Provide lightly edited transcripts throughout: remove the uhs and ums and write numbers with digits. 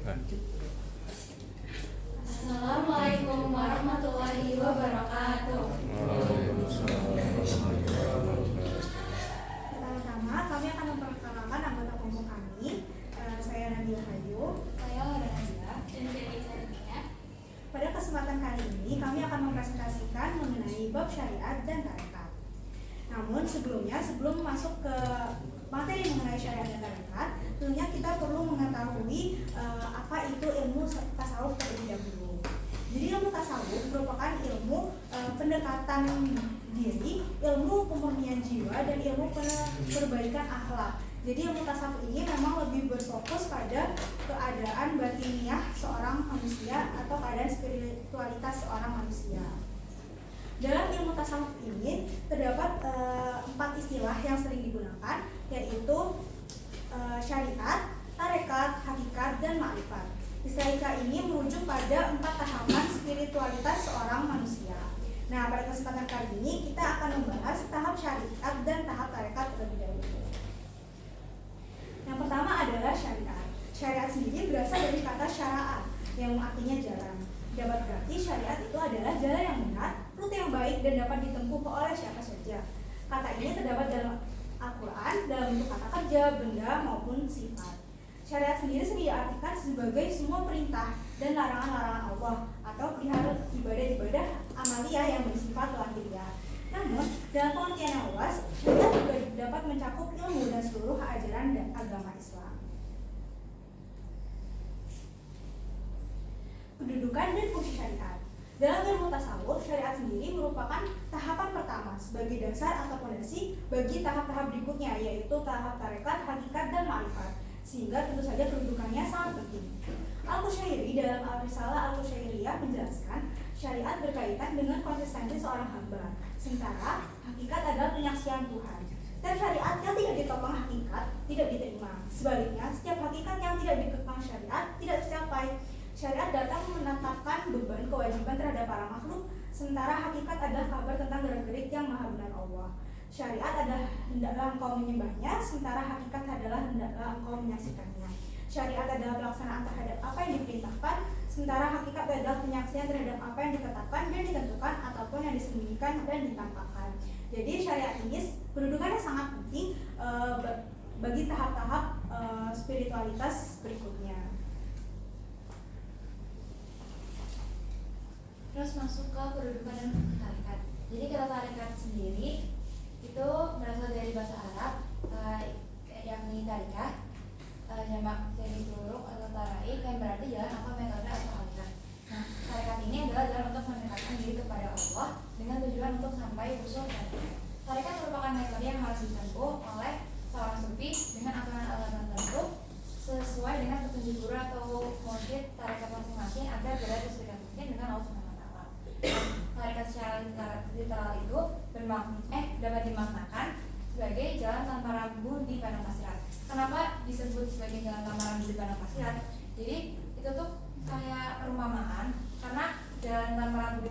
Assalamualaikum warahmatullahi wabarakatuh. Pertama-tama kami akan memperkenalkan anggota kelompok kami. Saya Nadia Hayu. Saya Nadia dan saya Sarina. Pada kesempatan kali ini kami akan mempresentasikan mengenai bab syariat dan tarekat. Namun sebelum masuk ke materi mengenai syariat dan tarekat, tentunya kita perlu mengetahui apa itu ilmu tasawuf terlebih dahulu. Jadi ilmu tasawuf merupakan ilmu pendekatan diri, ilmu pemurnian jiwa, dan ilmu perbaikan akhlak. Jadi ilmu tasawuf ini memang lebih berfokus pada keadaan batiniah seorang manusia atau keadaan spiritualitas seorang manusia. Dalam ilmu tasawuf ini terdapat 4 istilah yang sering digunakan, yaitu syariat, tarekat, hakikat, dan ma'rifat. Istilah ini merujuk pada 4 tahapan spiritualitas seorang manusia. Nah, pada kesempatan kali ini kita akan membahas tahap syariat dan tahap tarekat terlebih dahulu. Yang pertama adalah syariat. Syariat sendiri berasal dari kata syara'a yang artinya jalan. Dapat berarti syariat itu adalah jalan yang benar, rute yang baik, dan dapat ditempuh oleh siapa saja. Kata ini terdapat dalam Al-Quran dalam bentuk kata kerja, benda, maupun sifat. Syariat sendiri diartikan sebagai semua perintah dan larangan-larangan Allah atau perihal ibadah-ibadah amaliyah yang bersifat lahiriah. Namun, dalam pengertian yang luas, syariat juga dapat mencakup ilmu dan seluruh ajaran dan agama Islam. Kedudukan dan fungsi syariat. Dalam ilmu tasawuf, syariat sendiri merupakan tahapan pertama sebagai dasar atau fondasi bagi tahap-tahap berikutnya, yaitu tahap tarekat, hakikat, dan ma'rifat. Sehingga tentu saja kedudukannya sangat penting. Al-Qushairi dalam Al-Risalah Al-Qushairiyah menjelaskan syariat berkaitan dengan konsistensi seorang hamba, sementara hakikat adalah penyaksian Tuhan. Dan syariat yang tidak ditopang hakikat tidak diterima. Sebaliknya, setiap hakikat yang tidak dikekang syariat tidak tercapai. Syariat datang menetapkan beban kewajiban terhadap para makhluk, sementara hakikat adalah kabar tentang gerak-gerik yang maha benar Allah. Syariat adalah hendaklah engkau menyembahnya, sementara hakikat adalah hendaklah engkau menyaksikannya. Syariat adalah pelaksanaan terhadap apa yang diperintahkan, sementara hakikat adalah penyaksian terhadap apa yang ditetapkan dan ditentukan ataupun yang disembunyikan dan ditampakkan. Jadi syariat ini kedudukannya sangat penting bagi tahap-tahap spiritualitas berikutnya. Terus masuk ke kedudukan dan fungsi tarekat. Jadi kata tarekat sendiri itu berasal dari bahasa Arab, yakni tarikah, jamak dari turuk atau tarai, yang berarti jalan atau metode atau aliran. Nah, tarekat ini adalah jalan untuk mendekatkan diri kepada Allah dengan tujuan untuk sampai usul tarekat. Tarekat merupakan metode yang harus ditempuh oleh seorang sufi dengan aturan-aturan tertentu sesuai dengan petunjuk guru atau mursyid tarekat masing-masing agar berada sedekat mungkin dengan Allah SWT. Tarekat secara literal itu dapat dimaknakan sebagai jalan tanpa rambu di padang pasiran. Kenapa disebut sebagai jalan tanpa rambu di padang pasiran? Jadi itu tuh kayak perumpamaan, karena jalan tanpa rambu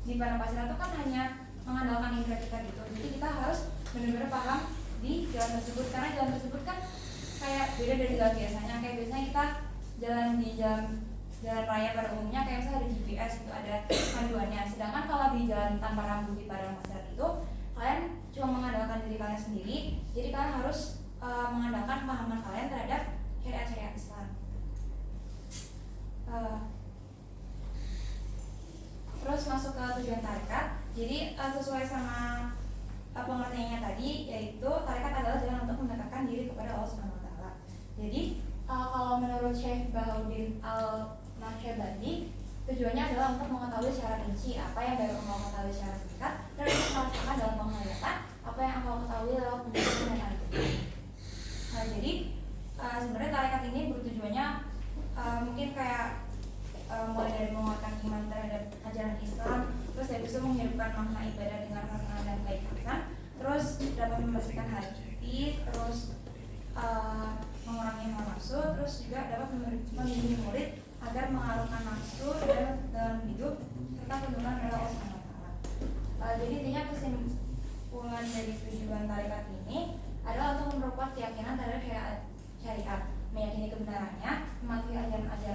di padang pasiran itu kan hanya mengandalkan indera kita gitu. Jadi kita harus benar-benar paham di jalan tersebut, karena jalan tersebut kan kayak beda dari jalan biasanya. Kayak biasanya kita jalan di jalan raya pada umumnya, kayak misalnya ada GPS itu ada panduannya. Sedangkan kalau di jalan tanpa rambu di padang pasiran itu kalian cuma mengandalkan diri kalian sendiri. Jadi kalian harus mengandalkan pemahaman kalian terhadap syariat-syariat Islam. Terus masuk ke tujuan tarekat. Jadi sesuai sama pengertiannya tadi, yaitu tarekat adalah jalan untuk mendekatkan diri kepada Allah SWT. Jadi kalau menurut Syekh Bahauddin Al-Naqsyabandi, tujuannya adalah untuk mengetahui secara rinci apa yang baru engkau ketahui secara singkat, dan untuk melaksanakan dalam penghayatan apa yang engkau ketahui lewat penjelasan dan analisis. Nah, jadi sebenarnya tarekat ini bertujuannya mungkin kayak mulai dari menguatkan iman terhadap ajaran Islam, terus dari itu menghidupkan makna ibadah dengan hasanah dan keikhlasan, terus dapat membersihkan hati, terus mengurangi hawa nafsu, terus juga dapat membimbing murid agar mengalahkan nafsu dan dalam hidup serta kedudukan rela Allah SWT. Jadi intinya kesimpulan dari tujuan tarekat ini adalah untuk memperkuat keyakinan terhadap syariat, meyakini kebenarannya, mematuhi ajaran-ajaran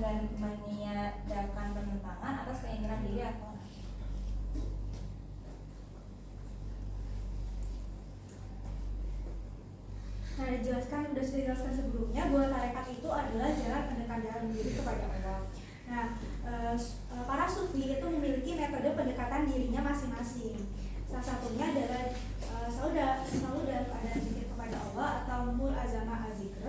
dan meniadakan penentangan atas keinginan diri atau nafsu. Nah, sudah dijelaskan sebelumnya bahwa tarekat itu adalah jalan pendekatan diri kepada Allah. Nah, para sufi itu memiliki metode pendekatan dirinya masing-masing. Salah satunya adalah selalu dalam keadaan zikir kepada Allah atau mul azama azikr.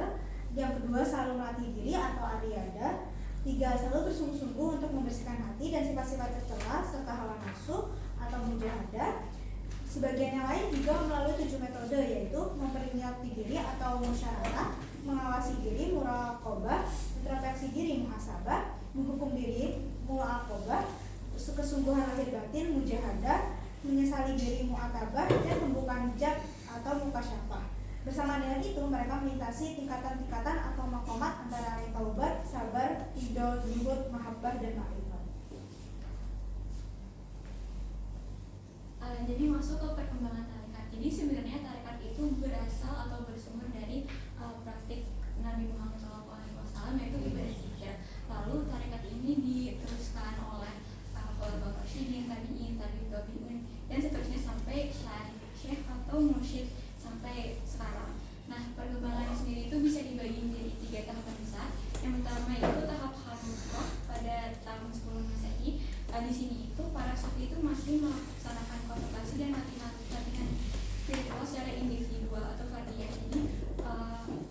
Yang kedua, selalu melatih diri atau ariyada. Tiga, selalu bersungguh-sungguh untuk membersihkan hati dan sifat-sifat tercela serta hawa nafsu atau mujahadah. Sebagian yang lain juga melalui 7 metode, yaitu memperingati diri atau musyawarah, mengawasi diri muraqabah, introspeksi diri muhasabah, menghukum diri muraqabah, kesungguhan lahir batin mujahadah, menyesali diri mu'atabah, dan membuka jab atau mukasyafah. Bersama dengan itu mereka melintasi tingkatan-tingkatan atau maqamat antara taubat, sabar, ridho, zuhud, mahabbah, dan ma'rifat. Jadi masuk ke perkembangan tarekat. Jadi sebenarnya tarekat itu berasal atau bersumber dari praktik Nabi Muhammad SAW, yaitu ibadah zikir. Lalu tarekat ini diteruskan oleh Khulafaur Rasyidin, tabi'in, tabi'in, dan seterusnya sampai syekh atau mursyid sampai sekarang. Nah, perkembangan sendiri itu bisa dibagi menjadi 3 tahapan besar. Yang pertama itu tahap Hanukkah pada tahun 10 Masehi. Di sini itu para sufi itu masih melaksanakan kontemplasi dan latihan spiritual secara individual atau fardiyah. Jadi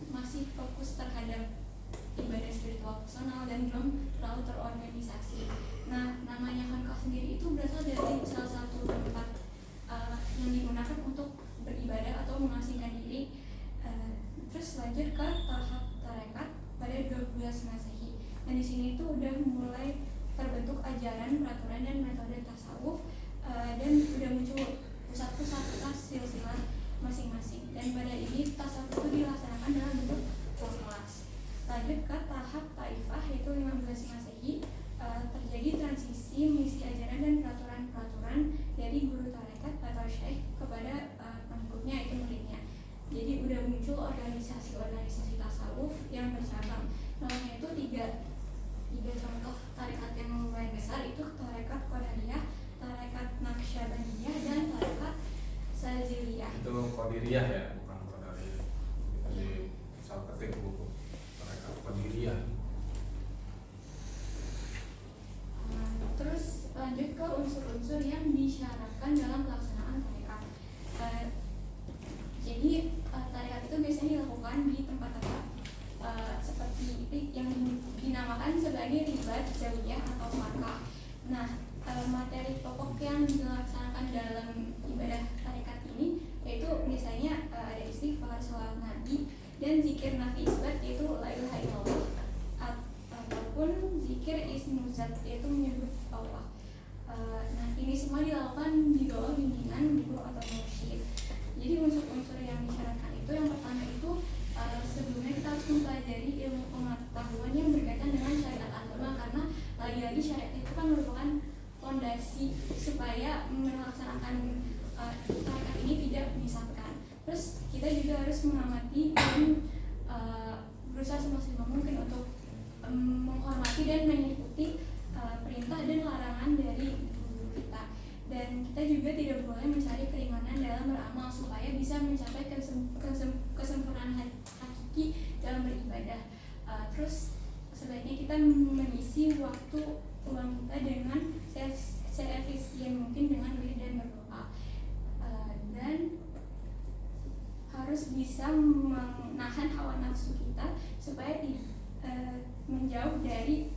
masih fokus terhadap ibadah spiritual personal dan belum terlalu terorganisasi. Nah, namanya Hanukkah sendiri itu berasal dari salah satu tempat yang digunakan untuk beribadah atau mengasingkan diri. Terus lanjut ke tahap tarekat pada 12 Masehi. Nah, di sini itu udah mulai terbentuk ajaran, peraturan, dan metode tasawuf, dan udah muncul pusat-pusat silsilah masing-masing. Dan pada ini tasawuf itu dilaksanakan dalam bentuk kelas. Lanjut ke tahap taifah yaitu 15 Masehi. Terjadi transisi misi ajaran dan peraturan-peraturan dari guru tarekat atau syekh kepada pengikutnya, itu muridnya. Jadi udah muncul organisasi-organisasi tasawuf yang bercabang. Namanya itu tiga contoh tarekat yang lumayan besar, itu tarekat Qadariyah, tarekat Naqsyabandiyah, dan tarekat Saziliyah. Itu Qadiriyah ya, bukan Qadariyah. Jadi misal ketik buku tarekat Qadiriyah. Terus lanjut ke unsur-unsur yang disyaratkan dalam pelaksanaan tarekat. Jadi tarekat itu biasanya dilakukan di tempat-tempat seperti yang dinamakan sebagai ribat, zawiyah, atau farqah. Nah, materi pokok yang dilaksanakan dalam ibadah tarekat ini yaitu biasanya ada istighfar, sholawat nabi, dan zikir nafi isbat yaitu la ilaha illallah, ataupun zikir ismuzat yaitu menyebut Allah. Nah, ini semua dilakukan di bawah bimbingan guru atau mursyid. Jadi unsur-unsur yang disyaratkan itu, yang pertama itu sebelumnya kita harus mempelajari ilmu pengetahuan yang berkaitan dengan syariat agama, karena lagi-lagi syariat itu kan merupakan fondasi supaya melaksanakan tarekat ini tidak menyesatkan. Terus kita juga harus mengamati dan berusaha semaksimal mungkin untuk menghormati dan mengikuti perintah dan larangan dari guru kita. Dan kita juga tidak boleh mencari keringanan dalam beramal supaya bisa mencapai kesempurnaan hakiki dalam beribadah. Terus sebaiknya kita mengisi waktu luang kita dengan seefisien mungkin dengan wirid dan berdoa, dan harus bisa menahan hawa nafsu kita supaya menjauh dari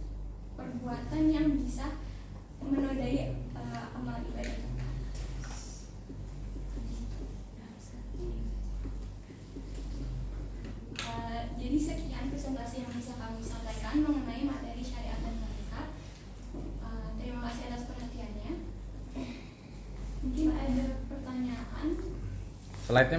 perbuatan yang bisa menodai amal ibadah kita. Jadi sekian presentasi yang bisa kami sampaikan mengenai materi syariat dan tarekat. Terima kasih atas perhatiannya. Mungkin ada pertanyaan. Slide-nya